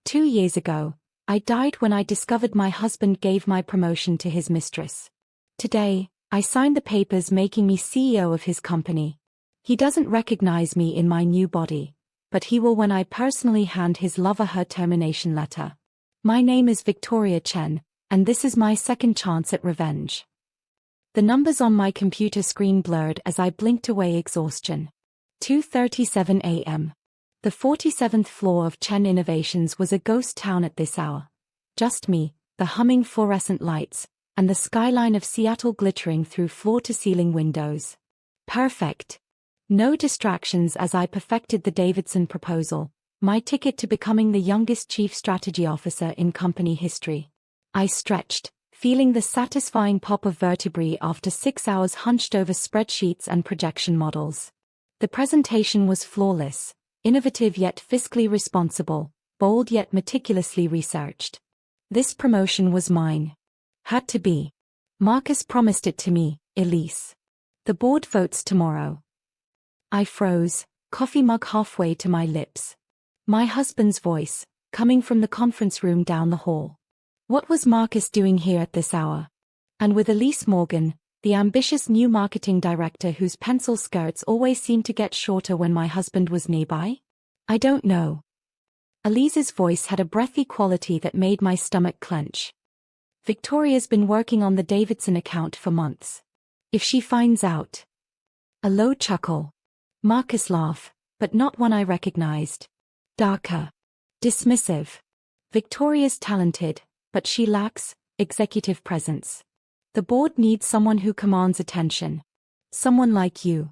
2 years ago, I died when I discovered my husband gave my promotion to his mistress. Today, I signed the papers making me CEO of his company. He doesn't recognize me in my new body, but he will when I personally hand his lover her termination letter. My name is Victoria Chen, and this is my second chance at revenge. The numbers on my computer screen blurred as I blinked away exhaustion. 2:37 a.m. The 47th floor of Chen Innovations was a ghost town at this hour. Just me, the humming fluorescent lights, and the skyline of Seattle glittering through floor-to-ceiling windows. Perfect. No distractions as I perfected the Davidson proposal, my ticket to becoming the youngest chief strategy officer in company history. I stretched, feeling the satisfying pop of vertebrae after 6 hours hunched over spreadsheets and projection models. The presentation was flawless, innovative yet fiscally responsible, bold yet meticulously researched. This promotion was mine. Had to be. Marcus promised it to me, Elise. The board votes tomorrow. I froze, coffee mug halfway to my lips. My husband's voice, coming from the conference room down the hall. What was Marcus doing here at this hour? And with Elise Morgan, the ambitious new marketing director whose pencil skirts always seemed to get shorter when my husband was nearby? I don't know. Elise's voice had a breathy quality that made my stomach clench. Victoria's been working on the Davidson account for months. If she finds out. A low chuckle. Marcus' laugh, but not one I recognized. Darker. Dismissive. Victoria's talented, but she lacks executive presence. The board needs someone who commands attention. Someone like you.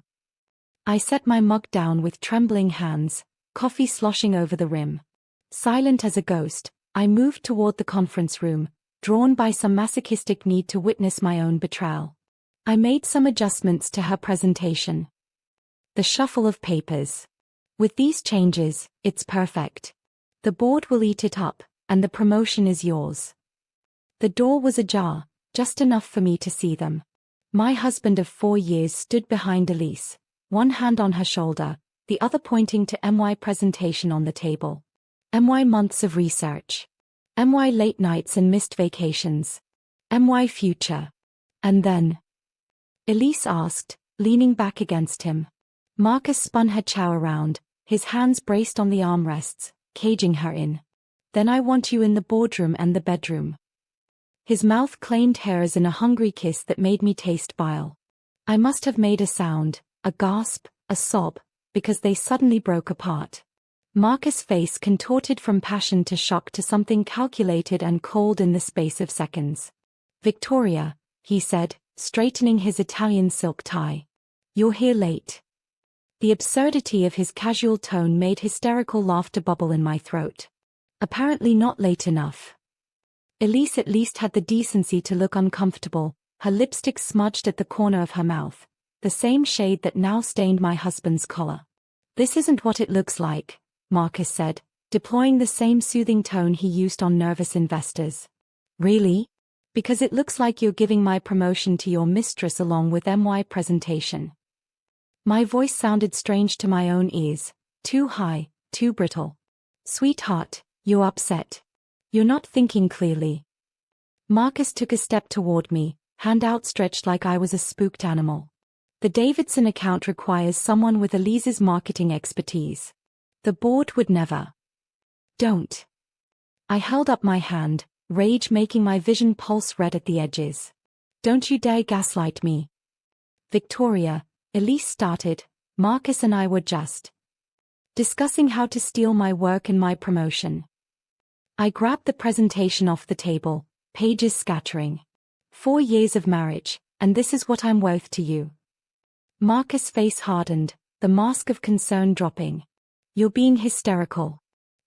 I set my mug down with trembling hands, coffee sloshing over the rim. Silent as a ghost, I moved toward the conference room, drawn by some masochistic need to witness my own betrayal. I made some adjustments to her presentation. The shuffle of papers. With these changes, it's perfect. The board will eat it up, and the promotion is yours. The door was ajar, just enough for me to see them. My husband of 4 years stood behind Elise, one hand on her shoulder, the other pointing to MY presentation on the table. MY months of research. MY late nights and missed vacations. MY future. And then? Elise asked, leaning back against him. Marcus spun her chow around, his hands braced on the armrests, caging her in. Then I want you in the boardroom and the bedroom. His mouth claimed hers in a hungry kiss that made me taste bile. I must have made a sound, a gasp, a sob, because they suddenly broke apart. Marcus' face contorted from passion to shock to something calculated and cold in the space of seconds. Victoria, he said, straightening his Italian silk tie. You're here late. The absurdity of his casual tone made hysterical laughter bubble in my throat. Apparently not late enough. Elise at least had the decency to look uncomfortable, her lipstick smudged at the corner of her mouth, the same shade that now stained my husband's collar. This isn't what it looks like, Marcus said, deploying the same soothing tone he used on nervous investors. Really? Because it looks like you're giving my promotion to your mistress along with MY presentation. My voice sounded strange to my own ears, too high, too brittle. Sweetheart, you're upset. You're not thinking clearly. Marcus took a step toward me, hand outstretched like I was a spooked animal. The Davidson account requires someone with Elise's marketing expertise. The board would never. Don't. I held up my hand, rage making my vision pulse red at the edges. Don't you dare gaslight me. Victoria, Elise started, Marcus and I were just discussing how to steal my work and my promotion. I grabbed the presentation off the table, pages scattering. 4 years of marriage, and this is what I'm worth to you. Marcus' face hardened, the mask of concern dropping. You're being hysterical.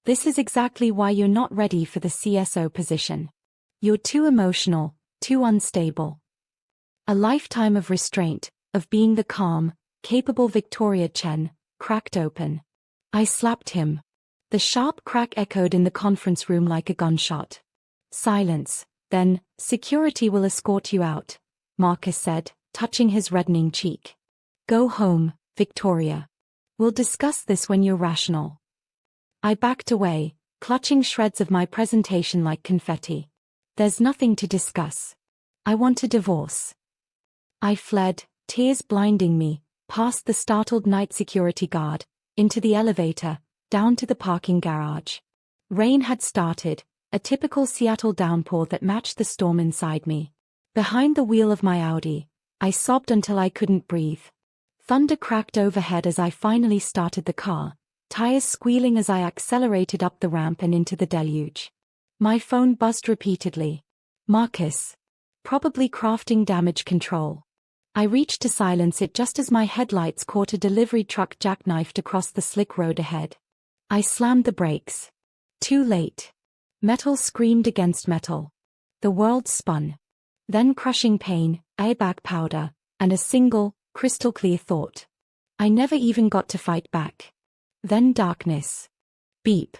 This is exactly why you're not ready for the CSO position. You're too emotional, too unstable. A lifetime of restraint, of being the calm, capable Victoria Chen, cracked open. I slapped him. The sharp crack echoed in the conference room like a gunshot. Silence, then, security will escort you out, Marcus said, touching his reddening cheek. Go home, Victoria. We'll discuss this when you're rational. I backed away, clutching shreds of my presentation like confetti. There's nothing to discuss. I want a divorce. I fled, tears blinding me, past the startled night security guard, into the elevator, down to the parking garage. Rain had started, a typical Seattle downpour that matched the storm inside me. Behind the wheel of my Audi, I sobbed until I couldn't breathe. Thunder cracked overhead as I finally started the car, tires squealing as I accelerated up the ramp and into the deluge. My phone buzzed repeatedly. Marcus. Probably crafting damage control. I reached to silence it just as my headlights caught a delivery truck jackknifed across the slick road ahead. I slammed the brakes. Too late. Metal screamed against metal. The world spun. Then crushing pain, airbag powder, and a single, crystal-clear thought. I never even got to fight back. Then darkness. Beep.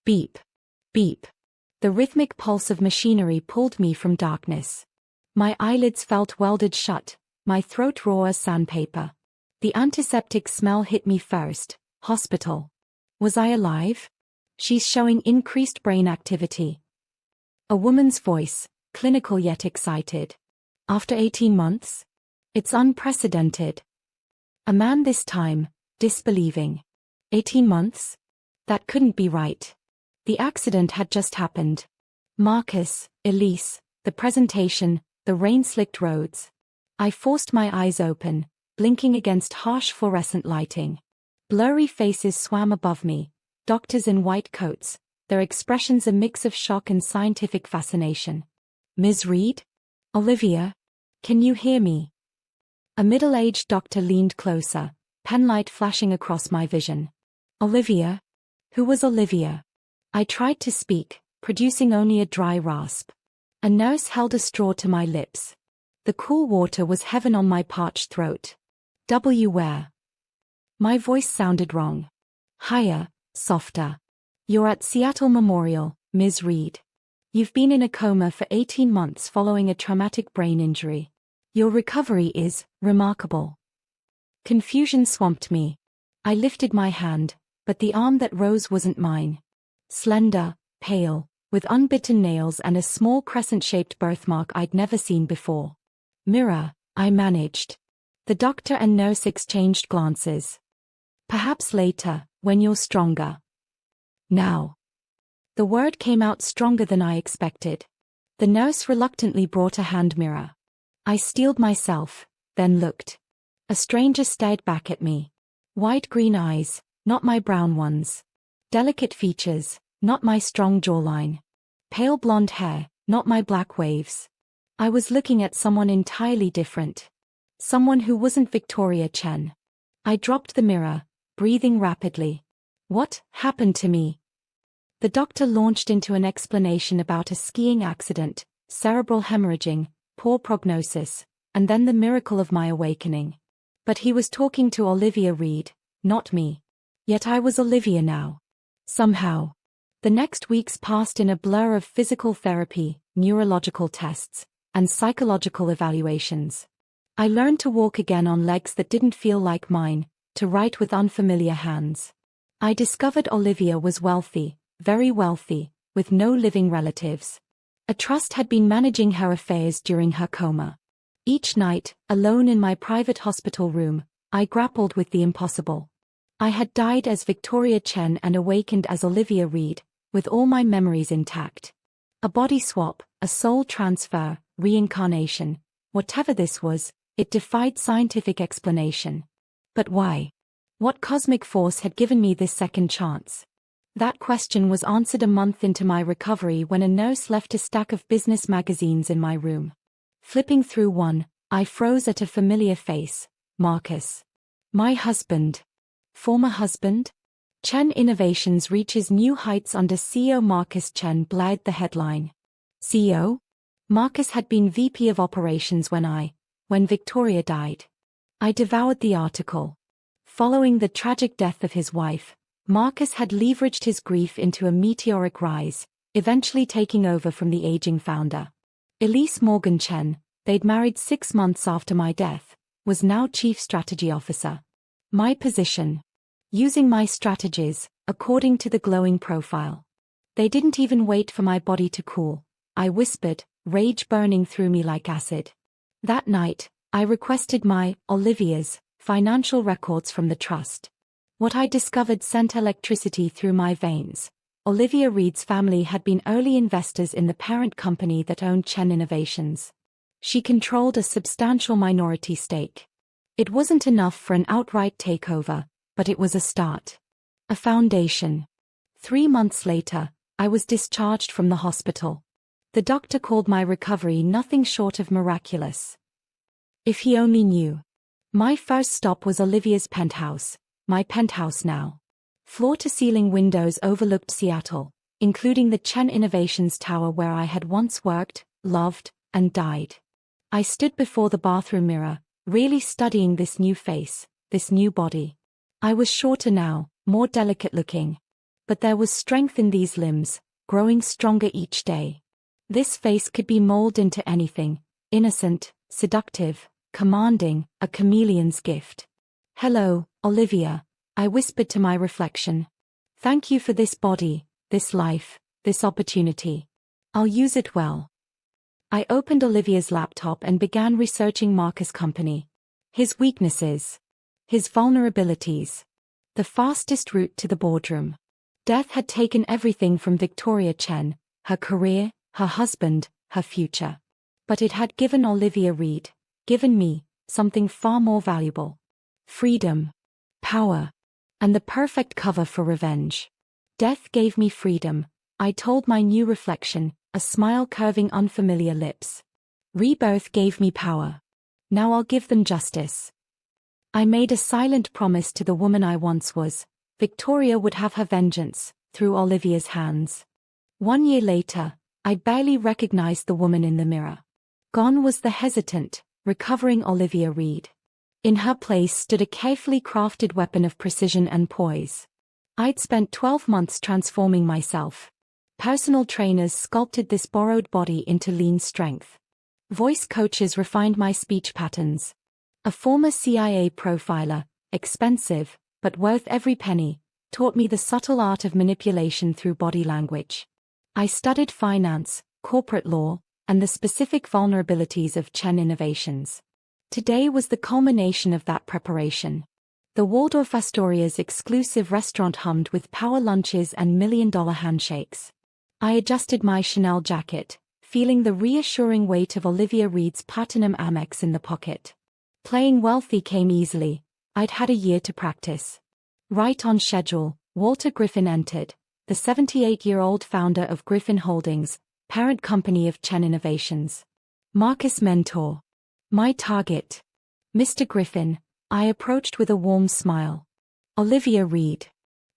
Beep. Beep. The rhythmic pulse of machinery pulled me from darkness. My eyelids felt welded shut, my throat raw as sandpaper. The antiseptic smell hit me first. Hospital. Was I alive? She's showing increased brain activity. A woman's voice, clinical yet excited. After 18 months? It's unprecedented. A man this time, disbelieving. 18 months? That couldn't be right. The accident had just happened. Marcus, Elise, the presentation, the rain-slicked roads. I forced my eyes open, blinking against harsh fluorescent lighting. Blurry faces swam above me, doctors in white coats, their expressions a mix of shock and scientific fascination. Ms. Reed? Olivia? Can you hear me? A middle-aged doctor leaned closer, penlight flashing across my vision. Olivia? Who was Olivia? I tried to speak, producing only a dry rasp. A nurse held a straw to my lips. The cool water was heaven on my parched throat. Where? My voice sounded wrong. Higher, softer. You're at Seattle Memorial, Ms. Reed. You've been in a coma for 18 months following a traumatic brain injury. Your recovery is remarkable. Confusion swamped me. I lifted my hand, but the arm that rose wasn't mine. Slender, pale, with unbitten nails and a small crescent-shaped birthmark I'd never seen before. Mirror, I managed. The doctor and nurse exchanged glances. Perhaps later, when you're stronger. Now. The word came out stronger than I expected. The nurse reluctantly brought a hand mirror. I steeled myself, then looked. A stranger stared back at me. Wide green eyes, not my brown ones. Delicate features, not my strong jawline. Pale blonde hair, not my black waves. I was looking at someone entirely different. Someone who wasn't Victoria Chen. I dropped the mirror, breathing rapidly. What happened to me? The doctor launched into an explanation about a skiing accident, cerebral hemorrhaging, poor prognosis, and then the miracle of my awakening. But he was talking to Olivia Reed, not me. Yet I was Olivia now. Somehow. The next weeks passed in a blur of physical therapy, neurological tests, and psychological evaluations. I learned to walk again on legs that didn't feel like mine, to write with unfamiliar hands. I discovered Olivia was wealthy, very wealthy, with no living relatives. A trust had been managing her affairs during her coma. Each night, alone in my private hospital room, I grappled with the impossible. I had died as Victoria Chen and awakened as Olivia Reed, with all my memories intact. A body swap, a soul transfer, reincarnation, whatever this was, it defied scientific explanation. But why? What cosmic force had given me this second chance? That question was answered a month into my recovery when a nurse left a stack of business magazines in my room. Flipping through one, I froze at a familiar face, Marcus. My husband. Former husband? Chen Innovations reaches new heights under CEO Marcus Chen, blared the headline. CEO? Marcus had been VP of Operations when Victoria died. I devoured the article. Following the tragic death of his wife, Marcus had leveraged his grief into a meteoric rise, eventually taking over from the aging founder. Elise Morgan Chen, they'd married 6 months after my death, was now Chief Strategy Officer. My position. Using my strategies, according to the glowing profile. They didn't even wait for my body to cool. I whispered, rage burning through me like acid. That night, I requested my, Olivia's, financial records from the trust. What I discovered sent electricity through my veins. Olivia Reed's family had been early investors in the parent company that owned Chen Innovations. She controlled a substantial minority stake. It wasn't enough for an outright takeover, but it was a start. A foundation. 3 months later, I was discharged from the hospital. The doctor called my recovery nothing short of miraculous. If he only knew. My first stop was Olivia's penthouse, my penthouse now. Floor-to-ceiling windows overlooked Seattle, including the Chen Innovations Tower where I had once worked, loved, and died. I stood before the bathroom mirror, really studying this new face, this new body. I was shorter now, more delicate-looking. But there was strength in these limbs, growing stronger each day. This face could be molded into anything, innocent, seductive, commanding, a chameleon's gift. "Hello, Olivia," I whispered to my reflection. "Thank you for this body, this life, this opportunity. I'll use it well." I opened Olivia's laptop and began researching Marcus' company. His weaknesses. His vulnerabilities. The fastest route to the boardroom. Death had taken everything from Victoria Chen, her career, her husband, her future. But it had given Olivia Reed, given me, something far more valuable. Freedom. Power. And the perfect cover for revenge. Death gave me freedom, I told my new reflection, a smile curving unfamiliar lips. Rebirth gave me power. Now I'll give them justice. I made a silent promise to the woman I once was. Victoria would have her vengeance, through Olivia's hands. 1 year later, I barely recognized the woman in the mirror. Gone was the hesitant, recovering Olivia Reed. In her place stood a carefully crafted weapon of precision and poise. I'd spent 12 months transforming myself. Personal trainers sculpted this borrowed body into lean strength. Voice coaches refined my speech patterns. A former CIA profiler, expensive, but worth every penny, taught me the subtle art of manipulation through body language. I studied finance, corporate law, and the specific vulnerabilities of Chen Innovations. Today was the culmination of that preparation. The Waldorf Astoria's exclusive restaurant hummed with power lunches and million-dollar handshakes. I adjusted my Chanel jacket, feeling the reassuring weight of Olivia Reed's platinum Amex in the pocket. Playing wealthy came easily. I'd had a year to practice. Right on schedule, Walter Griffin entered, the 78-year-old founder of Griffin Holdings, parent company of Chen Innovations. Marcus mentor. My target. Mr. Griffin, I approached with a warm smile. Olivia Reed.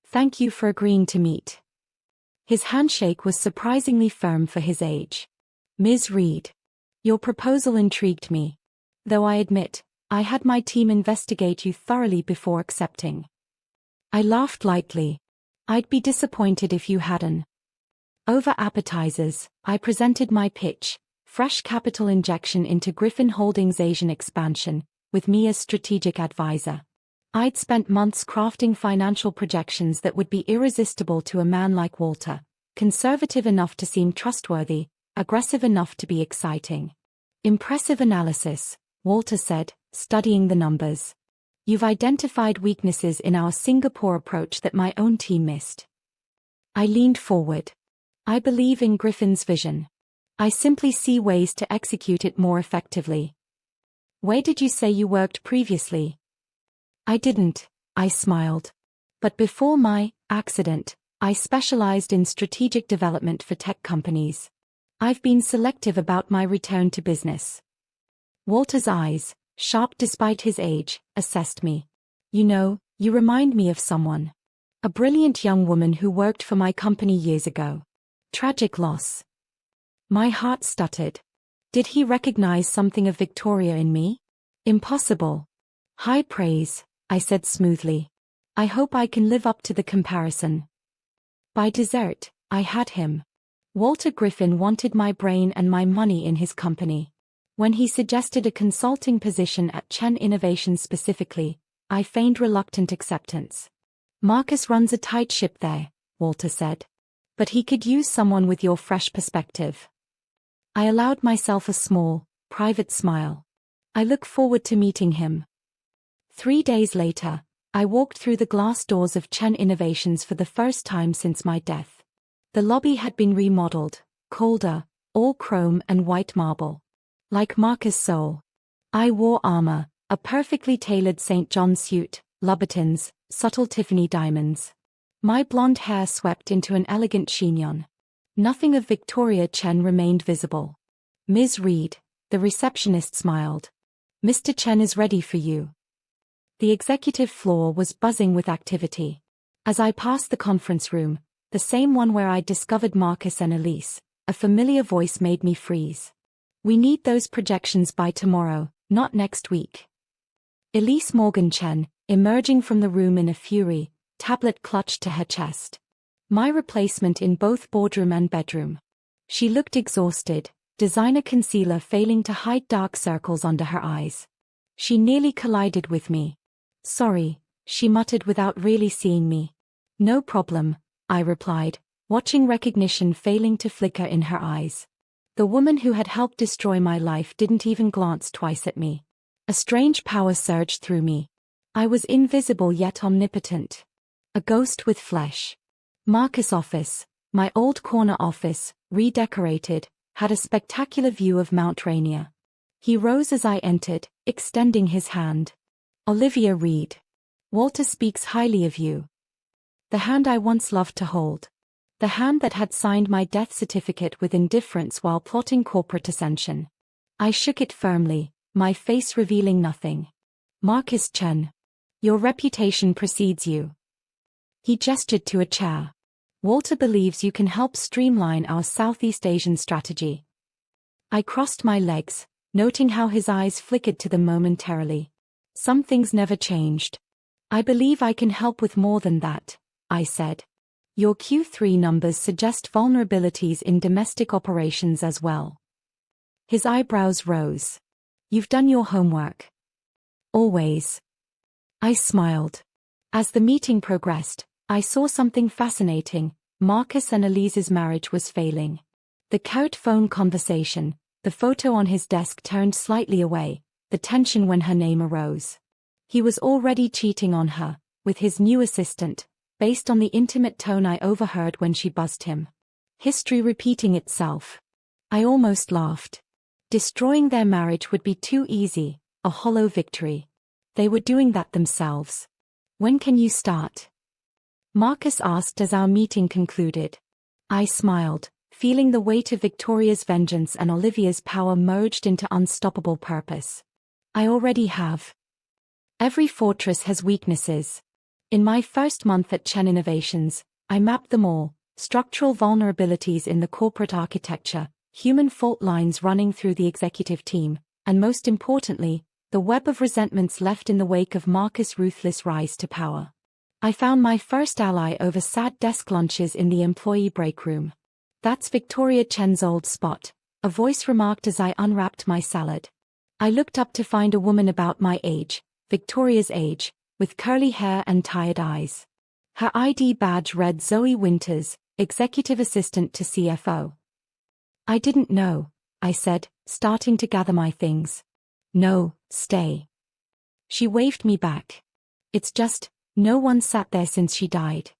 Thank you for agreeing to meet. His handshake was surprisingly firm for his age. Ms. Reed. Your proposal intrigued me. Though I admit, I had my team investigate you thoroughly before accepting. I laughed lightly. I'd be disappointed if you hadn't. Over appetizers, I presented my pitch, fresh capital injection into Griffin Holdings' Asian expansion, with me as strategic advisor. I'd spent months crafting financial projections that would be irresistible to a man like Walter, conservative enough to seem trustworthy, aggressive enough to be exciting. Impressive analysis, Walter said, studying the numbers. You've identified weaknesses in our Singapore approach that my own team missed. I leaned forward. I believe in Griffin's vision. I simply see ways to execute it more effectively. Where did you say you worked previously? I didn't, I smiled. But before my accident, I specialized in strategic development for tech companies. I've been selective about my return to business. Walter's eyes, sharp despite his age, assessed me. You know, you remind me of someone. A brilliant young woman who worked for my company years ago. Tragic loss. My heart stuttered. Did he recognize something of Victoria in me? Impossible. High praise, I said smoothly. I hope I can live up to the comparison. By dessert, I had him. Walter Griffin wanted my brain and my money in his company. When he suggested a consulting position at Chen Innovations specifically, I feigned reluctant acceptance. Marcus runs a tight ship there, Walter said. But he could use someone with your fresh perspective. I allowed myself a small, private smile. I look forward to meeting him. 3 days later, I walked through the glass doors of Chen Innovations for the first time since my death. The lobby had been remodeled, colder, all chrome and white marble. Like Marcus' soul. I wore armor, a perfectly tailored St. John suit, Louboutins, subtle Tiffany diamonds. My blonde hair swept into an elegant chignon. Nothing of Victoria Chen remained visible. Ms. Reed, the receptionist smiled. Mr. Chen is ready for you. The executive floor was buzzing with activity. As I passed the conference room, the same one where I'd discovered Marcus and Elise, a familiar voice made me freeze. We need those projections by tomorrow, not next week. Elise Morgan Chen, emerging from the room in a fury, tablet clutched to her chest. My replacement in both boardroom and bedroom. She looked exhausted, designer concealer failing to hide dark circles under her eyes. She nearly collided with me. Sorry, she muttered without really seeing me. No problem, I replied, watching recognition failing to flicker in her eyes. The woman who had helped destroy my life didn't even glance twice at me. A strange power surged through me. I was invisible yet omnipotent. A ghost with flesh. Marcus' office, my old corner office, redecorated, had a spectacular view of Mount Rainier. He rose as I entered, extending his hand. Olivia Reed. Walter speaks highly of you. The hand I once loved to hold. The hand that had signed my death certificate with indifference while plotting corporate ascension. I shook it firmly, my face revealing nothing. Marcus Chen. Your reputation precedes you. He gestured to a chair. Walter believes you can help streamline our Southeast Asian strategy. I crossed my legs, noting how his eyes flickered to them momentarily. Some things never changed. I believe I can help with more than that, I said. Your Q3 numbers suggest vulnerabilities in domestic operations as well. His eyebrows rose. You've done your homework. Always. I smiled. As the meeting progressed, I saw something fascinating. Marcus and Elise's marriage was failing. The curt phone conversation, the photo on his desk turned slightly away, the tension when her name arose. He was already cheating on her, with his new assistant, based on the intimate tone I overheard when she buzzed him. History repeating itself. I almost laughed. Destroying their marriage would be too easy, a hollow victory. They were doing that themselves. When can you start? Marcus asked as our meeting concluded. I smiled, feeling the weight of Victoria's vengeance and Olivia's power merged into unstoppable purpose. I already have. Every fortress has weaknesses. In my first month at Chen Innovations, I mapped them all: structural vulnerabilities in the corporate architecture, human fault lines running through the executive team, and most importantly, the web of resentments left in the wake of Marcus' ruthless rise to power. I found my first ally over sad desk lunches in the employee break room. That's Victoria Chen's old spot, a voice remarked as I unwrapped my salad. I looked up to find a woman about my age, Victoria's age, with curly hair and tired eyes. Her ID badge read Zoe Winters, Executive Assistant to CFO. I didn't know, I said, starting to gather my things. No, stay. She waved me back. It's just, no one sat there since she died.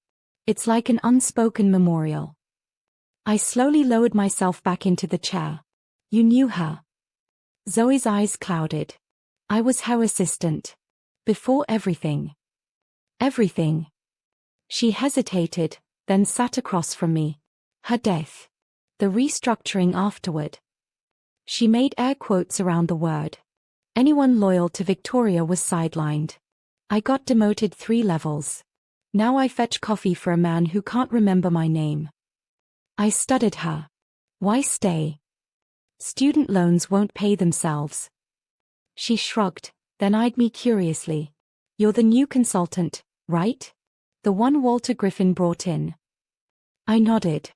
It's like an unspoken memorial. I slowly lowered myself back into the chair. You knew her. Zoe's eyes clouded. I was her assistant. Before everything. Everything. She hesitated, then sat across from me. Her death. The restructuring afterward. She made air quotes around the word. Anyone loyal to Victoria was sidelined. I got demoted 3 levels. Now I fetch coffee for a man who can't remember my name. I studied her. Why stay? Student loans won't pay themselves. She shrugged, then eyed me curiously. You're the new consultant, right? The one Walter Griffin brought in. I nodded.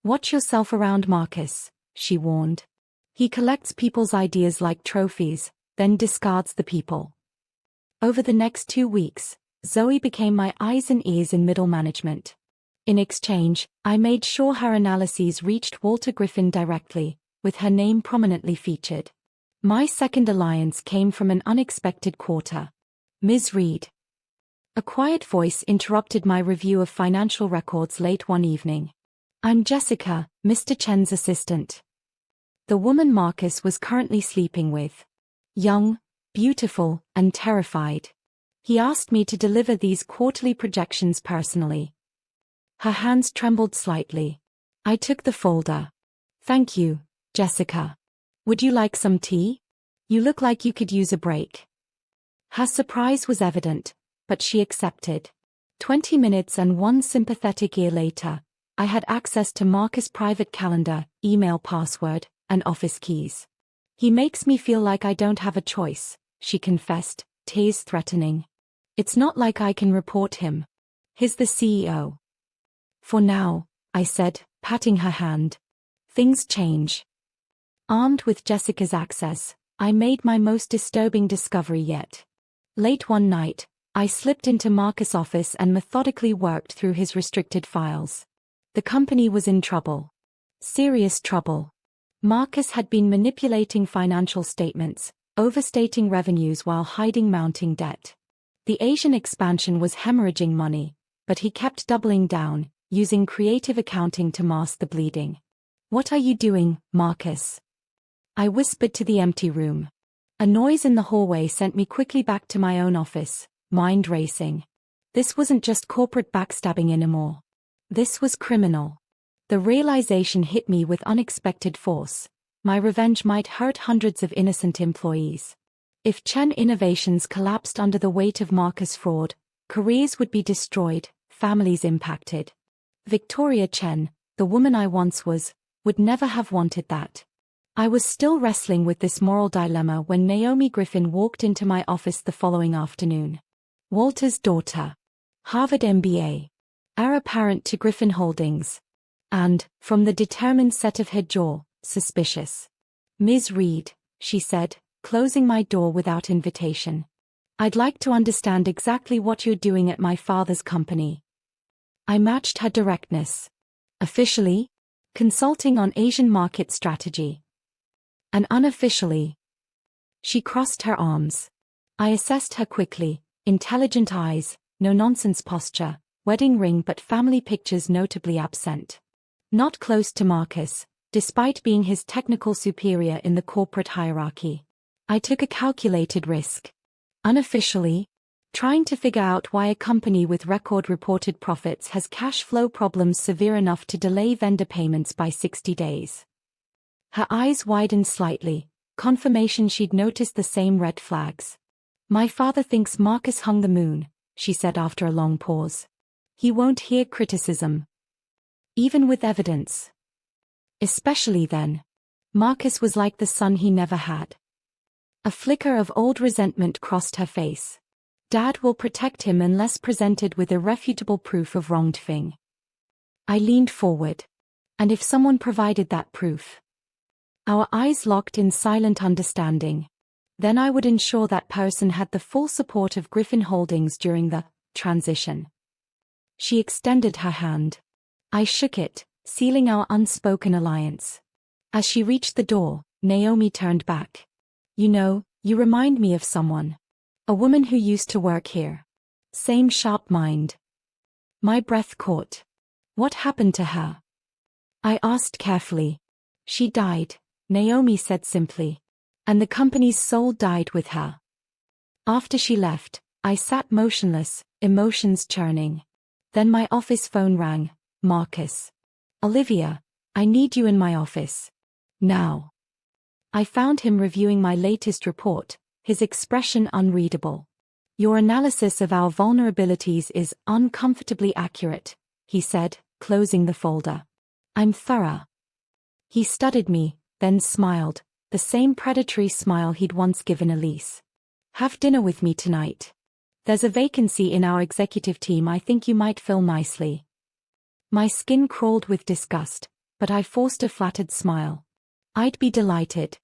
Watch yourself around Marcus, she warned. He collects people's ideas like trophies, then discards the people. Over the next 2 weeks, Zoe became my eyes and ears in middle management. In exchange, I made sure her analyses reached Walter Griffin directly, with her name prominently featured. My second alliance came from an unexpected quarter. Ms. Reed. A quiet voice interrupted my review of financial records late one evening. I'm Jessica, Mr. Chen's assistant. The woman Marcus was currently sleeping with. Young, beautiful, and terrified. He asked me to deliver these quarterly projections personally. Her hands trembled slightly. I took the folder. Thank you, Jessica. Would you like some tea? You look like you could use a break. Her surprise was evident, but she accepted. 20 minutes and one sympathetic ear later, I had access to Marcus' private calendar, email password, and office keys. He makes me feel like I don't have a choice, she confessed, tears threatening. It's not like I can report him. He's the CEO. For now, I said, patting her hand. Things change. Armed with Jessica's access, I made my most disturbing discovery yet. Late one night, I slipped into Marcus' office and methodically worked through his restricted files. The company was in trouble. Serious trouble. Marcus had been manipulating financial statements, overstating revenues while hiding mounting debt. The Asian expansion was hemorrhaging money, but he kept doubling down, using creative accounting to mask the bleeding. What are you doing, Marcus? I whispered to the empty room. A noise in the hallway sent me quickly back to my own office, mind racing. This wasn't just corporate backstabbing anymore. This was criminal. The realization hit me with unexpected force. My revenge might hurt hundreds of innocent employees. If Chen Innovations collapsed under the weight of Marcus' fraud, careers would be destroyed, families impacted. Victoria Chen, the woman I once was, would never have wanted that. I was still wrestling with this moral dilemma when Naomi Griffin walked into my office the following afternoon. Walter's daughter. Harvard MBA. Heir apparent to Griffin Holdings. And, from the determined set of her jaw, suspicious. Ms. Reed, she said, closing my door without invitation. I'd like to understand exactly what you're doing at my father's company. I matched her directness. Officially? Consulting on Asian market strategy. And unofficially? She crossed her arms. I assessed her quickly, intelligent eyes, no-nonsense posture, wedding ring but family pictures notably absent. Not close to Marcus, despite being his technical superior in the corporate hierarchy. I took a calculated risk. Unofficially? Trying to figure out why a company with record reported profits has cash flow problems severe enough to delay vendor payments by 60 days. Her eyes widened slightly, confirmation she'd noticed the same red flags. My father thinks Marcus hung the moon, she said after a long pause. He won't hear criticism. Even with evidence. Especially then. Marcus was like the son he never had. A flicker of old resentment crossed her face. Dad will protect him unless presented with irrefutable proof of wrongdoing. I leaned forward. And if someone provided that proof? Our eyes locked in silent understanding. Then I would ensure that person had the full support of Griffin Holdings during the transition. She extended her hand. I shook it, sealing our unspoken alliance. As she reached the door, Naomi turned back. You know, you remind me of someone. A woman who used to work here. Same sharp mind. My breath caught. What happened to her? I asked carefully. She died, Naomi said simply. And the company's soul died with her. After she left, I sat motionless, emotions churning. Then my office phone rang. Marcus. Olivia, I need you in my office. Now. I found him reviewing my latest report, his expression unreadable. Your analysis of our vulnerabilities is uncomfortably accurate, he said, closing the folder. I'm thorough. He studied me, then smiled, the same predatory smile he'd once given Elise. Have dinner with me tonight. There's a vacancy in our executive team I think you might fill nicely. My skin crawled with disgust, but I forced a flattered smile. I'd be delighted.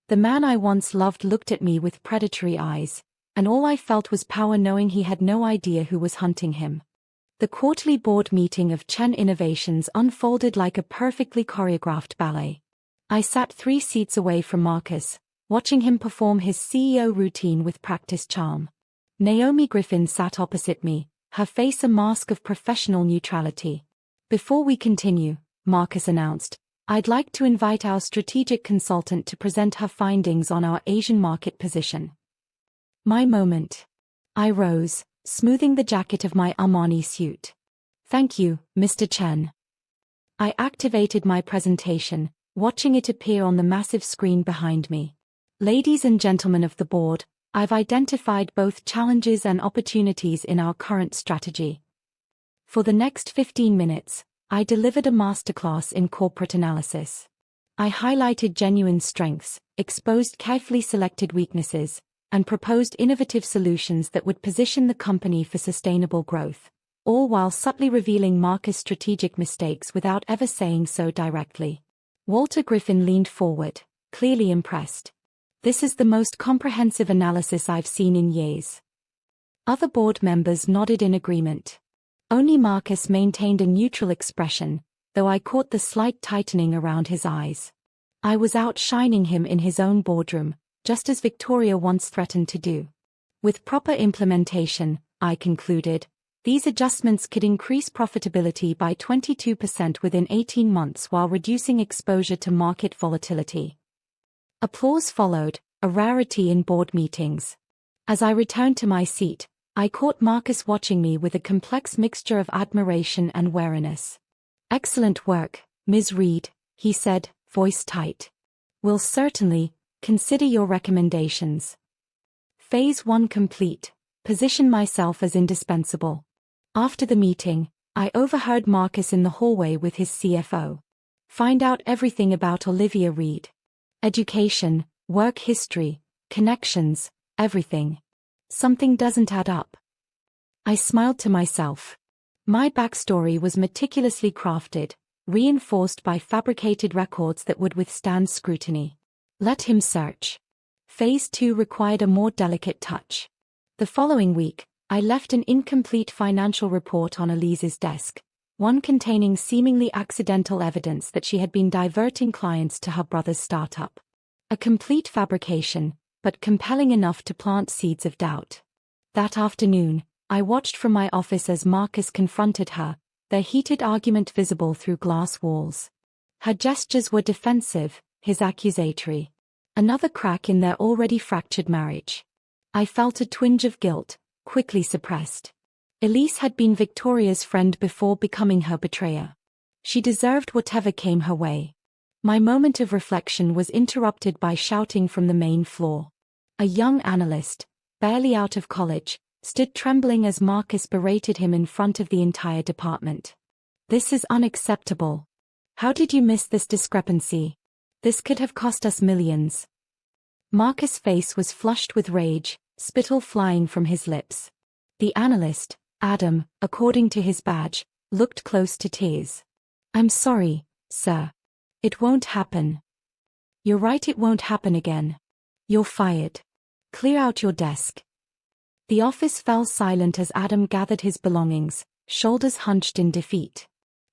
The man I once loved looked at me with predatory eyes, and all I felt was power knowing he had no idea who was hunting him. The quarterly board meeting of Chen Innovations unfolded like a perfectly choreographed ballet. I sat 3 seats away from Marcus, watching him perform his CEO routine with practiced charm. Naomi Griffin sat opposite me, her face a mask of professional neutrality. Before we continue, Marcus announced, I'd like to invite our strategic consultant to present her findings on our Asian market position. My moment. I rose, smoothing the jacket of my Armani suit. Thank you, Mr. Chen. I activated my presentation, watching it appear on the massive screen behind me. Ladies and gentlemen of the board, I've identified both challenges and opportunities in our current strategy. For the next 15 minutes, I delivered a masterclass in corporate analysis. I highlighted genuine strengths, exposed carefully selected weaknesses, and proposed innovative solutions that would position the company for sustainable growth, all while subtly revealing Marcus' strategic mistakes without ever saying so directly. Walter Griffin leaned forward, clearly impressed. This is the most comprehensive analysis I've seen in years. Other board members nodded in agreement. Only Marcus maintained a neutral expression, though I caught the slight tightening around his eyes. I was outshining him in his own boardroom, just as Victoria once threatened to do. With proper implementation, I concluded, these adjustments could increase profitability by 22% within 18 months while reducing exposure to market volatility. Applause followed, a rarity in board meetings. As I returned to my seat, I caught Marcus watching me with a complex mixture of admiration and wariness. Excellent work, Ms. Reed, he said, voice tight. We'll certainly consider your recommendations. Phase 1 complete. Position myself as indispensable. After the meeting, I overheard Marcus in the hallway with his CFO. Find out everything about Olivia Reed. Education, work history, connections, everything. Something doesn't add up. I smiled to myself. My backstory was meticulously crafted, reinforced by fabricated records that would withstand scrutiny. Let him search. Phase 2 required a more delicate touch. The following week, I left an incomplete financial report on Elise's desk, one containing seemingly accidental evidence that she had been diverting clients to her brother's startup. A complete fabrication, but compelling enough to plant seeds of doubt. That afternoon, I watched from my office as Marcus confronted her, their heated argument visible through glass walls. Her gestures were defensive, his accusatory. Another crack in their already fractured marriage. I felt a twinge of guilt, quickly suppressed. Elise had been Victoria's friend before becoming her betrayer. She deserved whatever came her way. My moment of reflection was interrupted by shouting from the main floor. A young analyst, barely out of college, stood trembling as Marcus berated him in front of the entire department. This is unacceptable. How did you miss this discrepancy? This could have cost us millions. Marcus' face was flushed with rage, spittle flying from his lips. The analyst, Adam, according to his badge, looked close to tears. I'm sorry, sir. It won't happen. You're right, it won't happen again. You're fired. Clear out your desk. The office fell silent as Adam gathered his belongings, shoulders hunched in defeat.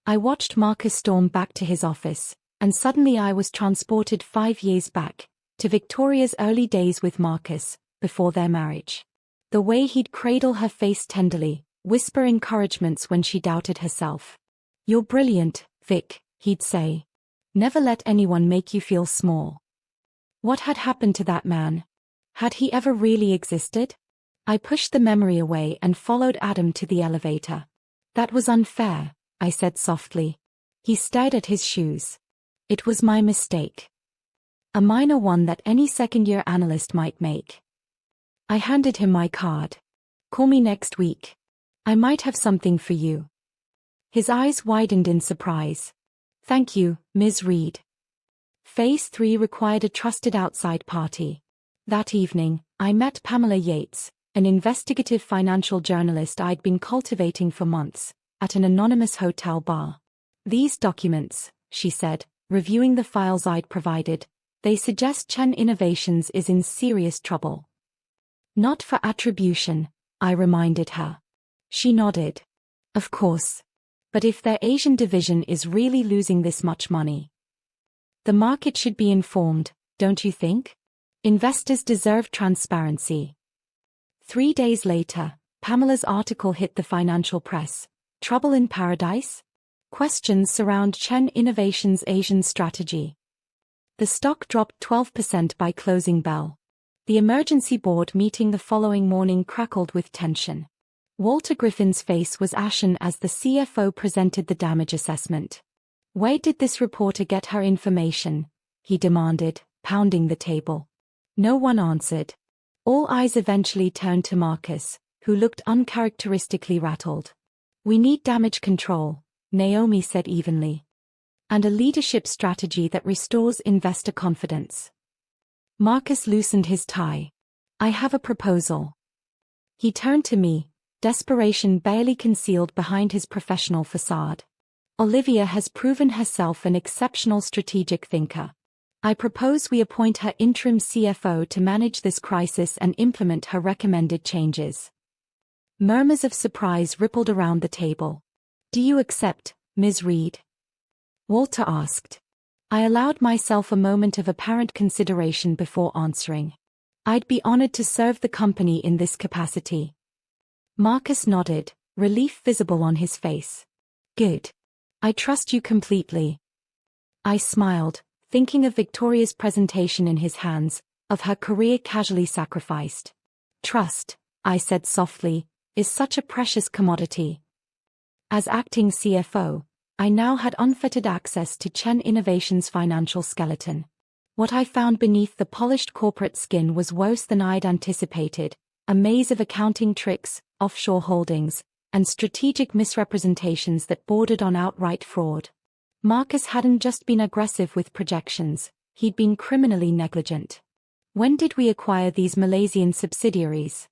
I watched Marcus storm back to his office, and suddenly I was transported 5 years back, to Victoria's early days with Marcus, before their marriage. The way he'd cradle her face tenderly, whisper encouragements when she doubted herself. You're brilliant, Vic, he'd say. Never let anyone make you feel small. What had happened to that man? Had he ever really existed? I pushed the memory away and followed Adam to the elevator. That was unfair, I said softly. He stared at his shoes. It was my mistake. A minor one that any second-year analyst might make. I handed him my card. Call me next week. I might have something for you. His eyes widened in surprise. Thank you, Ms. Reed. Phase 3 required a trusted outside party. That evening, I met Pamela Yates, an investigative financial journalist I'd been cultivating for months, at an anonymous hotel bar. These documents, she said, reviewing the files I'd provided, they suggest Chen Innovations is in serious trouble. Not for attribution, I reminded her. She nodded. Of course. But if their Asian division is really losing this much money, the market should be informed, don't you think? Investors deserve transparency. 3 days later, Pamela's article hit the financial press. Trouble in paradise? Questions surround Chen Innovations' Asian strategy. The stock dropped 12% by closing bell. The emergency board meeting the following morning crackled with tension. Walter Griffin's face was ashen as the CFO presented the damage assessment. Where did this reporter get her information? He demanded, pounding the table. No one answered. All eyes eventually turned to Marcus, who looked uncharacteristically rattled. We need damage control, Naomi said evenly. And a leadership strategy that restores investor confidence. Marcus loosened his tie. I have a proposal. He turned to me, desperation barely concealed behind his professional facade. Olivia has proven herself an exceptional strategic thinker. I propose we appoint her interim CFO to manage this crisis and implement her recommended changes. Murmurs of surprise rippled around the table. Do you accept, Ms. Reed? Walter asked. I allowed myself a moment of apparent consideration before answering. I'd be honored to serve the company in this capacity. Marcus nodded, relief visible on his face. Good. I trust you completely. I smiled, thinking of Victoria's presentation in his hands, of her career casually sacrificed. Trust, I said softly, is such a precious commodity. As acting CFO, I now had unfettered access to Chen Innovations' financial skeleton. What I found beneath the polished corporate skin was worse than I'd anticipated, a maze of accounting tricks, offshore holdings, and strategic misrepresentations that bordered on outright fraud. Marcus hadn't just been aggressive with projections, he'd been criminally negligent. When did we acquire these Malaysian subsidiaries?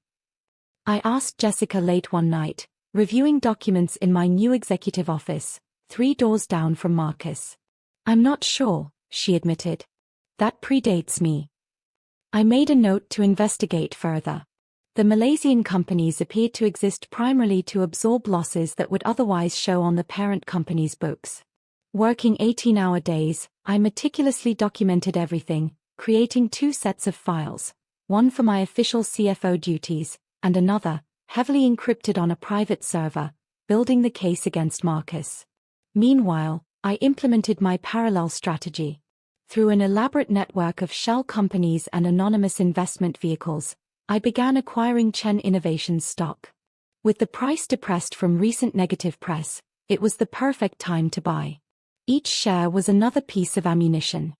I asked Jessica late one night, reviewing documents in my new executive office, 3 doors down from Marcus. I'm not sure, she admitted. That predates me. I made a note to investigate further. The Malaysian companies appeared to exist primarily to absorb losses that would otherwise show on the parent company's books. Working 18-hour days, I meticulously documented everything, creating 2 sets of files, one for my official CFO duties, and another, heavily encrypted on a private server, building the case against Marcus. Meanwhile, I implemented my parallel strategy. Through an elaborate network of shell companies and anonymous investment vehicles, I began acquiring Chen Innovations stock. With the price depressed from recent negative press, it was the perfect time to buy. Each share was another piece of ammunition.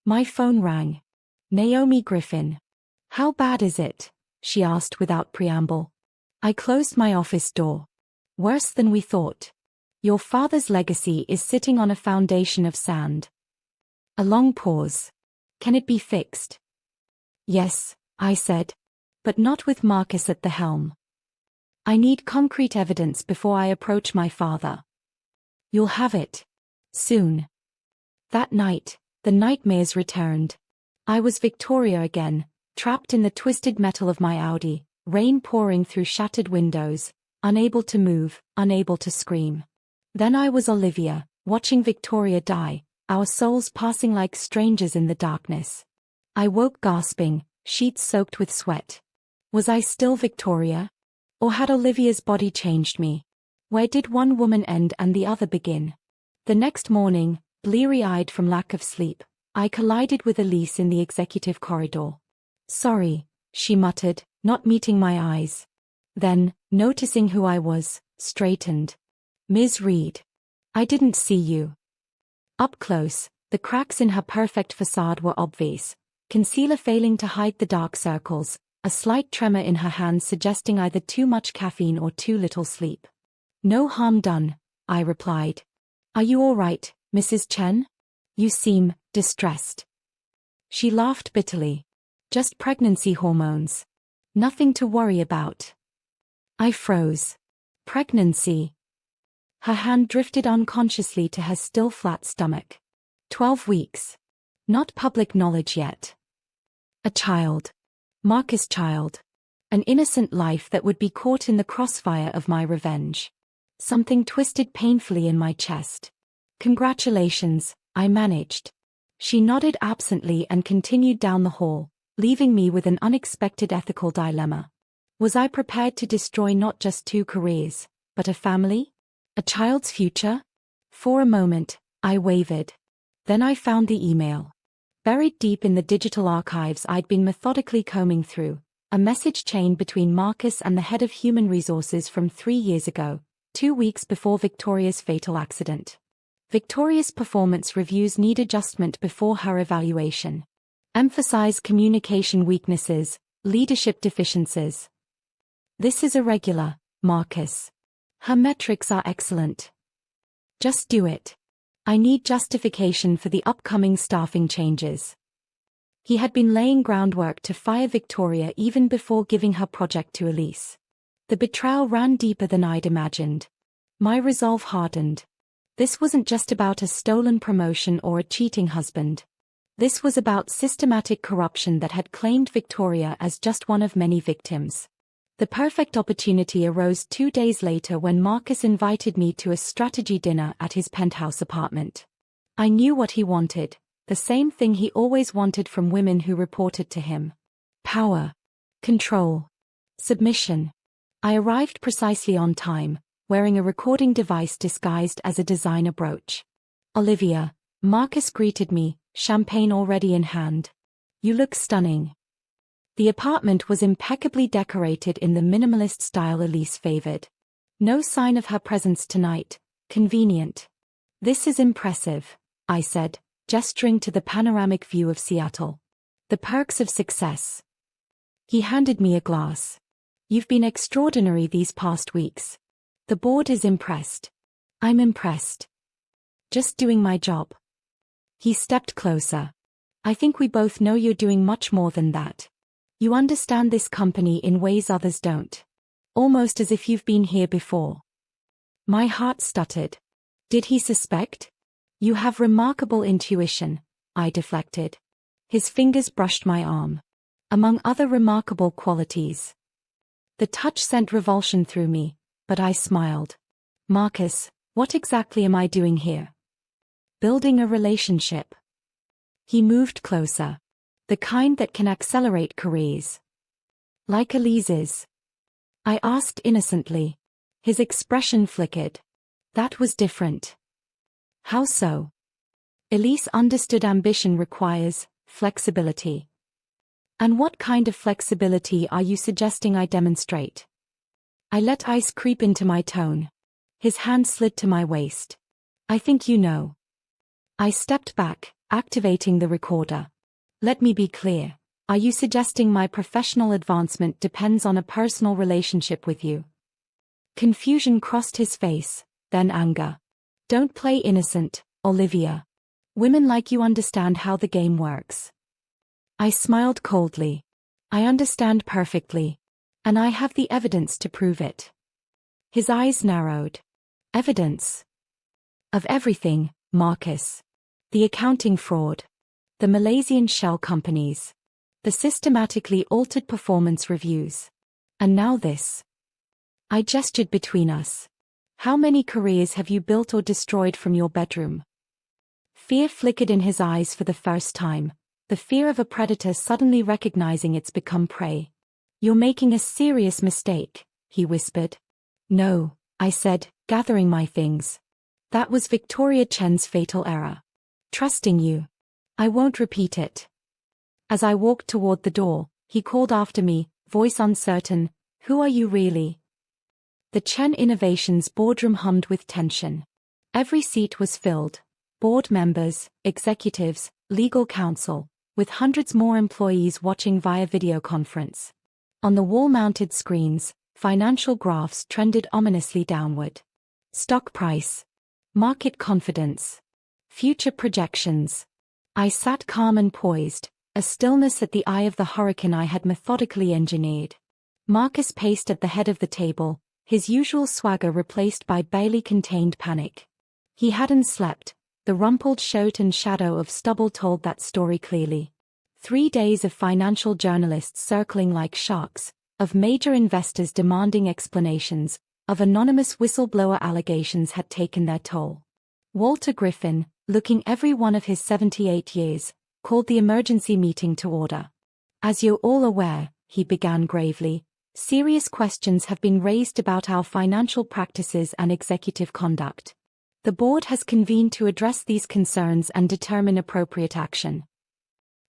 My phone rang. Naomi Griffin. How bad is it? She asked without preamble. I closed my office door. Worse than we thought. Your father's legacy is sitting on a foundation of sand. A long pause. Can it be fixed? Yes, I said. But not with Marcus at the helm. I need concrete evidence before I approach my father. You'll have it. Soon. That night, the nightmares returned. I was Victoria again, trapped in the twisted metal of my Audi, rain pouring through shattered windows, unable to move, unable to scream. Then I was Olivia, watching Victoria die, our souls passing like strangers in the darkness. I woke gasping, sheets soaked with sweat. Was I still Victoria? Or had Olivia's body changed me? Where did one woman end and the other begin? The next morning, bleary-eyed from lack of sleep, I collided with Elise in the executive corridor. Sorry, she muttered, not meeting my eyes. Then, noticing who I was, straightened. Ms. Reed. I didn't see you. Up close, the cracks in her perfect facade were obvious, concealer failing to hide the dark circles, a slight tremor in her hands suggesting either too much caffeine or too little sleep. No harm done, I replied. Are you all right, Mrs. Chen? You seem distressed. She laughed bitterly. Just pregnancy hormones. Nothing to worry about. I froze. Pregnancy. Her hand drifted unconsciously to her still flat stomach. 12 weeks. Not public knowledge yet. A child. Marcus' child. An innocent life that would be caught in the crossfire of my revenge. Something twisted painfully in my chest. Congratulations, I managed. She nodded absently and continued down the hall, leaving me with an unexpected ethical dilemma. Was I prepared to destroy not just 2 careers, but a family? A child's future? For a moment, I wavered. Then I found the email. Buried deep in the digital archives I'd been methodically combing through, a message chain between Marcus and the head of human resources from 3 years ago, 2 weeks before Victoria's fatal accident. Victoria's performance reviews need adjustment before her evaluation. Emphasize communication weaknesses, leadership deficiencies. This is irregular, Marcus. Her metrics are excellent. Just do it. I need justification for the upcoming staffing changes. He had been laying groundwork to fire Victoria even before giving her project to Elise. The betrayal ran deeper than I'd imagined. My resolve hardened. This wasn't just about a stolen promotion or a cheating husband. This was about systematic corruption that had claimed Victoria as just one of many victims. The perfect opportunity arose 2 days later when Marcus invited me to a strategy dinner at his penthouse apartment. I knew what he wanted, the same thing he always wanted from women who reported to him. Power. Control. Submission. I arrived precisely on time, wearing a recording device disguised as a designer brooch. Olivia, Marcus greeted me, champagne already in hand. You look stunning. The apartment was impeccably decorated in the minimalist style Elise favored. No sign of her presence tonight. Convenient. This is impressive, I said, gesturing to the panoramic view of Seattle. The perks of success. He handed me a glass. You've been extraordinary these past weeks. The board is impressed. I'm impressed. Just doing my job. He stepped closer. I think we both know you're doing much more than that. You understand this company in ways others don't. Almost as if you've been here before. My heart stuttered. Did he suspect? You have remarkable intuition, I deflected. His fingers brushed my arm. Among other remarkable qualities. The touch sent revulsion through me, but I smiled. Marcus, what exactly am I doing here? Building a relationship. He moved closer. The kind that can accelerate careers. Like Elise's. I asked innocently. His expression flickered. That was different. How so? Elise understood ambition requires flexibility. And what kind of flexibility are you suggesting I demonstrate? I let ice creep into my tone. His hand slid to my waist. I think you know. I stepped back, activating the recorder. Let me be clear. Are you suggesting my professional advancement depends on a personal relationship with you? Confusion crossed his face, then anger. Don't play innocent, Olivia. Women like you understand how the game works. I smiled coldly. I understand perfectly. And I have the evidence to prove it. His eyes narrowed. Evidence? Of everything, Marcus. The accounting fraud. The Malaysian shell companies. The systematically altered performance reviews. And now this. I gestured between us. How many careers have you built or destroyed from your bedroom? Fear flickered in his eyes for the first time, the fear of a predator suddenly recognizing it's become prey. You're making a serious mistake, he whispered. No, I said, gathering my things. That was Victoria Chen's fatal error. Trusting you. I won't repeat it. As I walked toward the door, he called after me, voice uncertain, who are you really? The Chen Innovations boardroom hummed with tension. Every seat was filled. Board members, executives, legal counsel, with hundreds more employees watching via video conference. On the wall-mounted screens, financial graphs trended ominously downward. Stock price. Market confidence. Future projections. I sat calm and poised, a stillness at the eye of the hurricane I had methodically engineered. Marcus paced at the head of the table, his usual swagger replaced by barely contained panic. He hadn't slept. The rumpled shirt and shadow of stubble told that story clearly. 3 days of financial journalists circling like sharks, of major investors demanding explanations, of anonymous whistleblower allegations had taken their toll. Walter Griffin, looking every one of his 78 years, called the emergency meeting to order. As you're all aware, he began gravely, serious questions have been raised about our financial practices and executive conduct. The board has convened to address these concerns and determine appropriate action.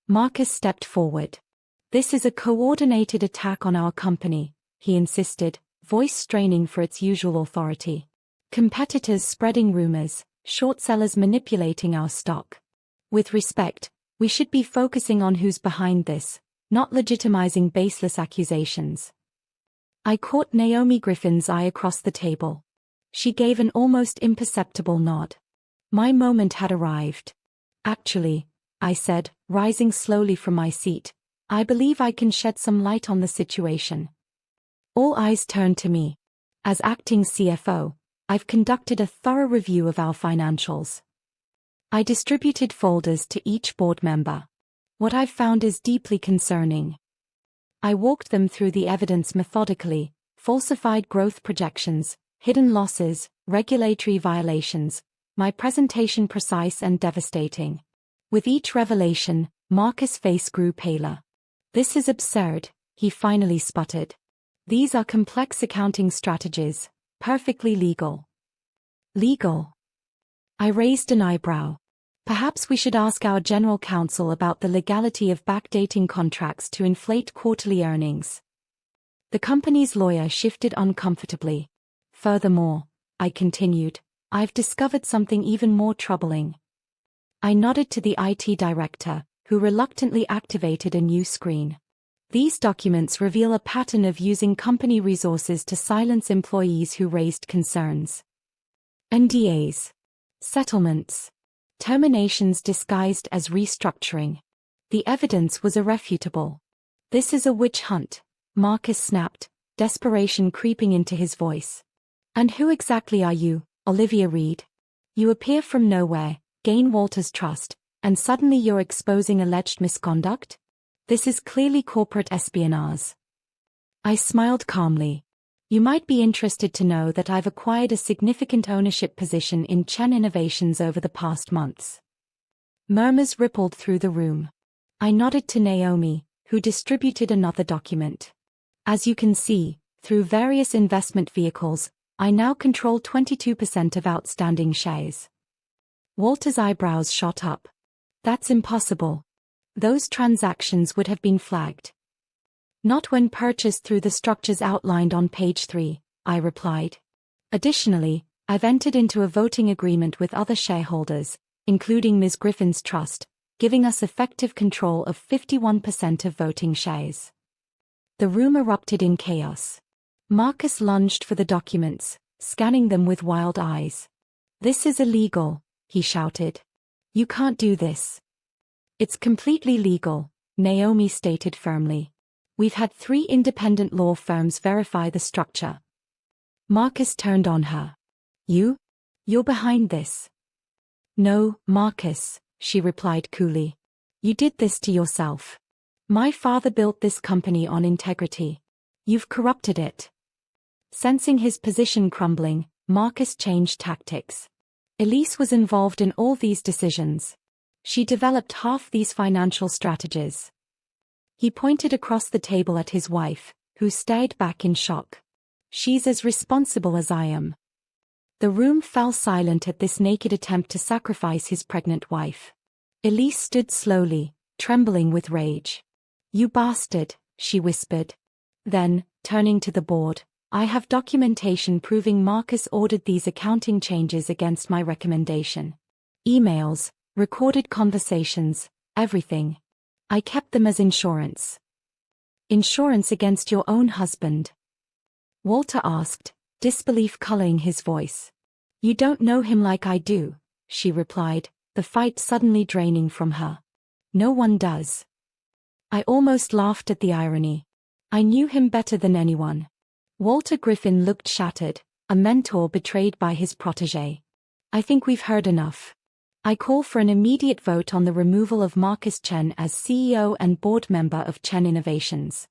Marcus stepped forward. This is a coordinated attack on our company, he insisted, voice straining for its usual authority. Competitors spreading rumors, short sellers manipulating our stock. With respect, we should be focusing on who's behind this, not legitimizing baseless accusations. I caught Naomi Griffin's eye across the table. She gave an almost imperceptible nod. My moment had arrived. Actually, I said, rising slowly from my seat, I believe I can shed some light on the situation. All eyes turned to me. As acting CFO, I've conducted a thorough review of our financials. I distributed folders to each board member. What I've found is deeply concerning. I walked them through the evidence methodically, falsified growth projections, hidden losses, regulatory violations, my presentation precise and devastating. With each revelation, Marcus' face grew paler. This is absurd, he finally sputtered. These are complex accounting strategies, perfectly legal. Legal? I raised an eyebrow. Perhaps we should ask our general counsel about the legality of backdating contracts to inflate quarterly earnings. The company's lawyer shifted uncomfortably. Furthermore, I continued, I've discovered something even more troubling. I nodded to the IT director, who reluctantly activated a new screen. These documents reveal a pattern of using company resources to silence employees who raised concerns. NDAs. Settlements. Terminations disguised as restructuring. The evidence was irrefutable. This is a witch hunt, Marcus snapped, desperation creeping into his voice. And who exactly are you, Olivia Reed? You appear from nowhere, gain Walter's trust, and suddenly you're exposing alleged misconduct? This is clearly corporate espionage. I smiled calmly. You might be interested to know that I've acquired a significant ownership position in Chen Innovations over the past months. Murmurs rippled through the room. I nodded to Naomi, who distributed another document. As you can see, through various investment vehicles, I now control 22% of outstanding shares. Walter's eyebrows shot up. That's impossible. Those transactions would have been flagged. Not when purchased through the structures outlined on page 3, I replied. Additionally, I've entered into a voting agreement with other shareholders, including Ms. Griffin's trust, giving us effective control of 51% of voting shares. The room erupted in chaos. Marcus lunged for the documents, scanning them with wild eyes. This is illegal, he shouted. You can't do this. It's completely legal, Naomi stated firmly. We've had 3 independent law firms verify the structure. Marcus turned on her. You're behind this. No, Marcus, she replied coolly. You did this to yourself. My father built this company on integrity. You've corrupted it. Sensing his position crumbling, Marcus changed tactics. Elise was involved in all these decisions. She developed half these financial strategies. He pointed across the table at his wife, who stared back in shock. She's as responsible as I am. The room fell silent at this naked attempt to sacrifice his pregnant wife. Elise stood slowly, trembling with rage. You bastard, she whispered. Then, turning to the board, I have documentation proving Marcus ordered these accounting changes against my recommendation. Emails, recorded conversations, everything. I kept them as insurance. Insurance against your own husband? Walter asked, disbelief coloring his voice. You don't know him like I do, she replied, the fight suddenly draining from her. No one does. I almost laughed at the irony. I knew him better than anyone. Walter Griffin looked shattered, a mentor betrayed by his protégé. I think we've heard enough. I call for an immediate vote on the removal of Marcus Chen as CEO and board member of Chen Innovations.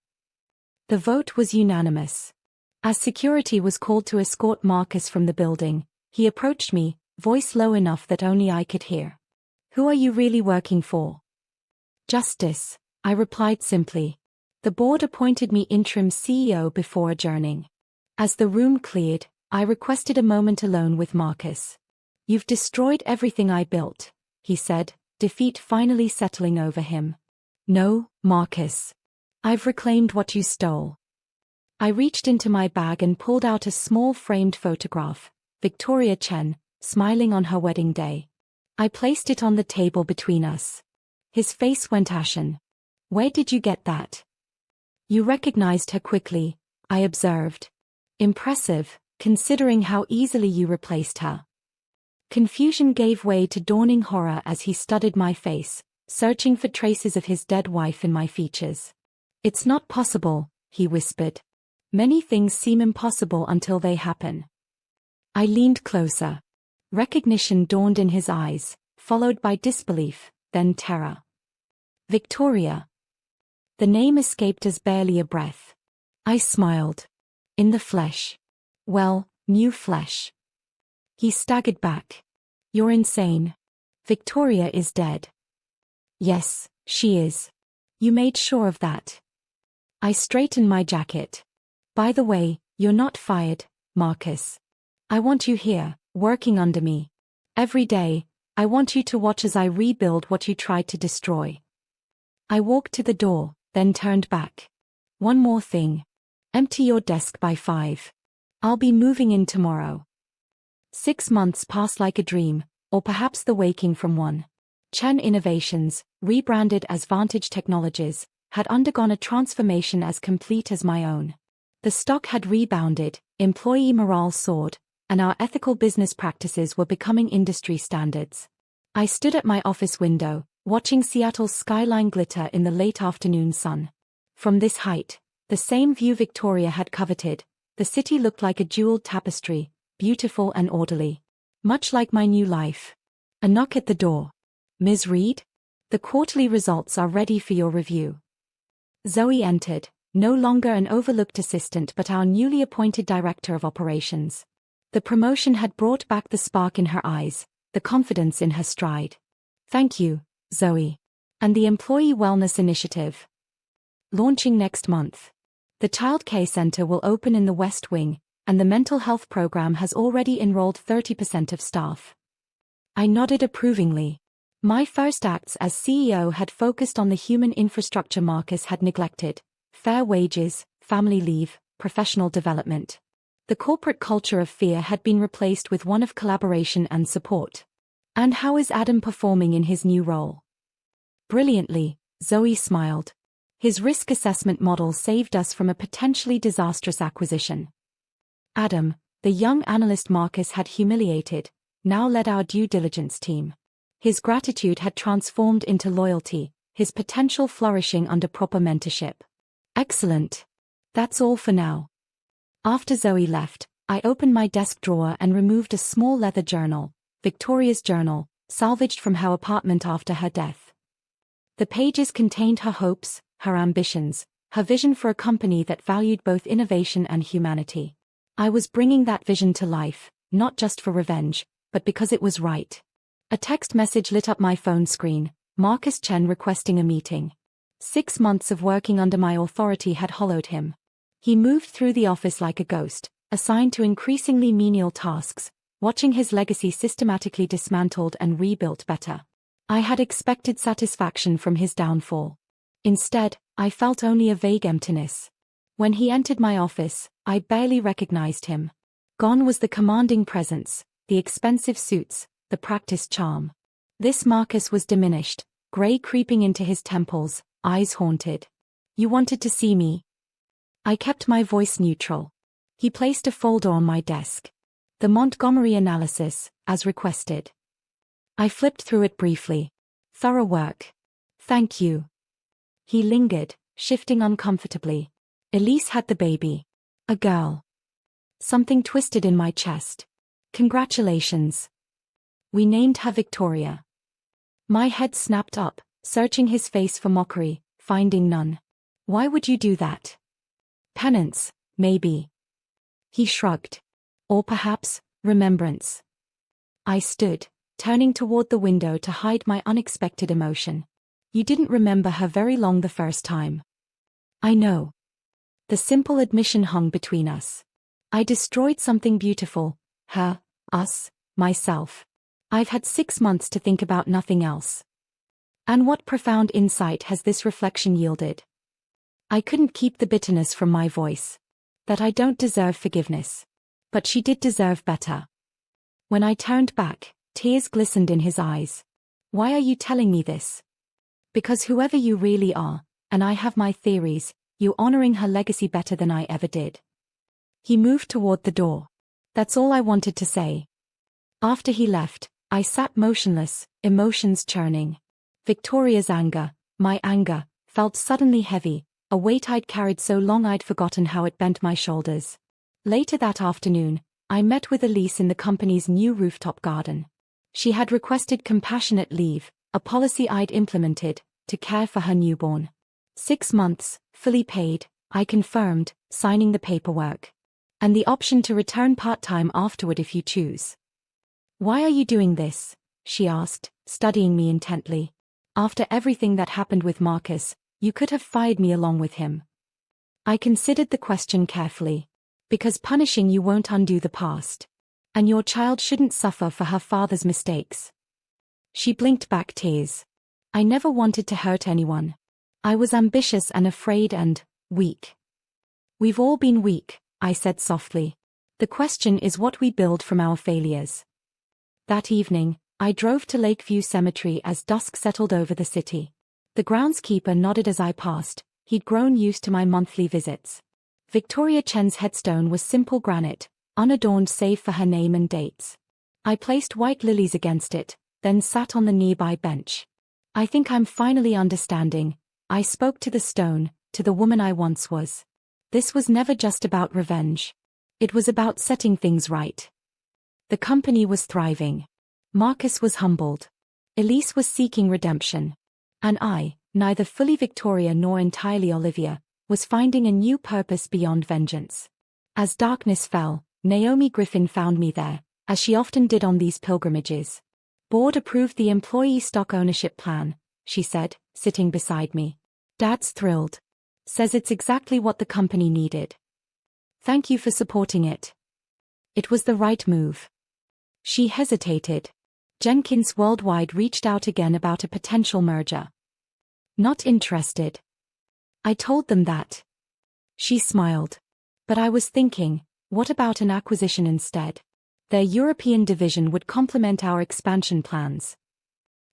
The vote was unanimous. As security was called to escort Marcus from the building, he approached me, voice low enough that only I could hear. "Who are you really working for?" "Justice," I replied simply. "The board appointed me interim CEO before adjourning." As the room cleared, I requested a moment alone with Marcus. "You've destroyed everything I built," he said, defeat finally settling over him. "No, Marcus. I've reclaimed what you stole." I reached into my bag and pulled out a small framed photograph, Victoria Chen, smiling on her wedding day. I placed it on the table between us. His face went ashen. "Where did you get that?" "You recognized her quickly," I observed. "Impressive, considering how easily you replaced her." Confusion gave way to dawning horror as he studied my face, searching for traces of his dead wife in my features. "It's not possible," he whispered. "Many things seem impossible until they happen." I leaned closer. Recognition dawned in his eyes, followed by disbelief, then terror. "Victoria." The name escaped as barely a breath. I smiled. "In the flesh. Well, new flesh." He staggered back. "You're insane. Victoria is dead." "Yes, she is. You made sure of that." I straightened my jacket. "By the way, you're not fired, Marcus. I want you here, working under me. Every day, I want you to watch as I rebuild what you tried to destroy." I walked to the door, then turned back. "One more thing. Empty your desk by 5. I'll be moving in tomorrow." 6 months passed like a dream, or perhaps the waking from one. Chen Innovations, rebranded as Vantage Technologies, had undergone a transformation as complete as my own. The stock had rebounded, employee morale soared, and our ethical business practices were becoming industry standards. I stood at my office window, watching Seattle's skyline glitter in the late afternoon sun. From this height, the same view Victoria had coveted, the city looked like a jeweled tapestry, beautiful and orderly. Much like my new life. A knock at the door. "Ms. Reed? The quarterly results are ready for your review." Zoe entered, no longer an overlooked assistant but our newly appointed director of operations. The promotion had brought back the spark in her eyes, the confidence in her stride. "Thank you, Zoe. And the Employee Wellness Initiative? Launching next month. The Child Care Center will open in the West Wing, and the mental health program has already enrolled 30% of staff." I nodded approvingly. My first acts as CEO had focused on the human infrastructure Marcus had neglected: fair wages, family leave, professional development. The corporate culture of fear had been replaced with one of collaboration and support. "And how is Adam performing in his new role?" "Brilliantly," Zoe smiled. "His risk assessment model saved us from a potentially disastrous acquisition." Adam, the young analyst Marcus had humiliated, now led our due diligence team. His gratitude had transformed into loyalty, his potential flourishing under proper mentorship. "Excellent. That's all for now." After Zoe left, I opened my desk drawer and removed a small leather journal, Victoria's journal, salvaged from her apartment after her death. The pages contained her hopes, her ambitions, her vision for a company that valued both innovation and humanity. I was bringing that vision to life, not just for revenge, but because it was right. A text message lit up my phone screen, Marcus Chen requesting a meeting. 6 months of working under my authority had hollowed him. He moved through the office like a ghost, assigned to increasingly menial tasks, watching his legacy systematically dismantled and rebuilt better. I had expected satisfaction from his downfall. Instead, I felt only a vague emptiness. When he entered my office, I barely recognized him. Gone was the commanding presence, the expensive suits, the practiced charm. This Marcus was diminished, gray creeping into his temples, eyes haunted. "You wanted to see me?" I kept my voice neutral. He placed a folder on my desk. The Montgomery analysis, as requested. I flipped through it briefly. "Thorough work. Thank you." He lingered, shifting uncomfortably. "Elise had the baby. A girl." Something twisted in my chest. "Congratulations." "We named her Victoria." My head snapped up, searching his face for mockery, finding none. "Why would you do that?" "Penance, maybe." He shrugged. Or perhaps, remembrance. I stood, turning toward the window to hide my unexpected emotion. You didn't remember her very long the first time. I know. The simple admission hung between us. I destroyed something beautiful, her, us, myself. I've had 6 months to think about nothing else. And what profound insight has this reflection yielded? I couldn't keep the bitterness from my voice. That I don't deserve forgiveness. But she did deserve better. When I turned back, tears glistened in his eyes. Why are you telling me this? Because whoever you really are, and I have my theories, you're honoring her legacy better than I ever did. He moved toward the door. That's all I wanted to say. After he left, I sat motionless, emotions churning. Victoria's anger, my anger, felt suddenly heavy, a weight I'd carried so long I'd forgotten how it bent my shoulders. Later that afternoon, I met with Elise in the company's new rooftop garden. She had requested compassionate leave, a policy I'd implemented, to care for her newborn. 6 months, fully paid, I confirmed, signing the paperwork. And the option to return part-time afterward if you choose. Why are you doing this? She asked, studying me intently. After everything that happened with Marcus, you could have fired me along with him. I considered the question carefully. Because punishing you won't undo the past. And your child shouldn't suffer for her father's mistakes. She blinked back tears. I never wanted to hurt anyone. I was ambitious and afraid and weak. We've all been weak, I said softly. The question is what we build from our failures. That evening, I drove to Lakeview Cemetery as dusk settled over the city. The groundskeeper nodded as I passed. He'd grown used to my monthly visits. Victoria Chen's headstone was simple granite, unadorned save for her name and dates. I placed white lilies against it, then sat on the nearby bench. I think I'm finally understanding. I spoke to the stone, to the woman I once was. This was never just about revenge. It was about setting things right. The company was thriving. Marcus was humbled. Elise was seeking redemption. And I, neither fully Victoria nor entirely Olivia, was finding a new purpose beyond vengeance. As darkness fell, Naomi Griffin found me there, as she often did on these pilgrimages. Board approved the employee stock ownership plan, she said, sitting beside me. Dad's thrilled. Says it's exactly what the company needed. Thank you for supporting it. It was the right move. She hesitated. Jenkins Worldwide reached out again about a potential merger. Not interested. I told them that. She smiled. But I was thinking, what about an acquisition instead? Their European division would complement our expansion plans.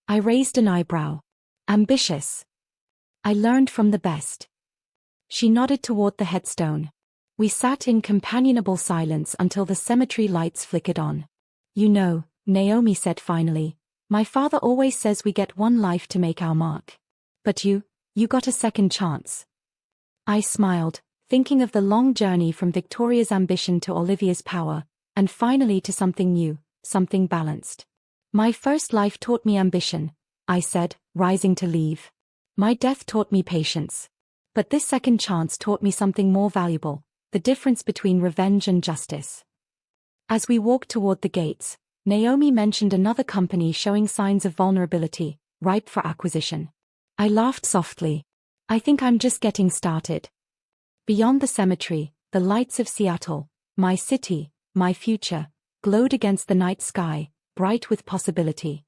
I raised an eyebrow. Ambitious. I learned from the best. She nodded toward the headstone. We sat in companionable silence until the cemetery lights flickered on. You know, Naomi said finally, my father always says we get one life to make our mark. But you got a second chance. I smiled, thinking of the long journey from Victoria's ambition to Olivia's power, and finally to something new, something balanced. My first life taught me ambition, I said, rising to leave. My death taught me patience. But this second chance taught me something more valuable, the difference between revenge and justice. As we walked toward the gates, Naomi mentioned another company showing signs of vulnerability, ripe for acquisition. I laughed softly. I think I'm just getting started. Beyond the cemetery, the lights of Seattle, my city, my future, glowed against the night sky, bright with possibility.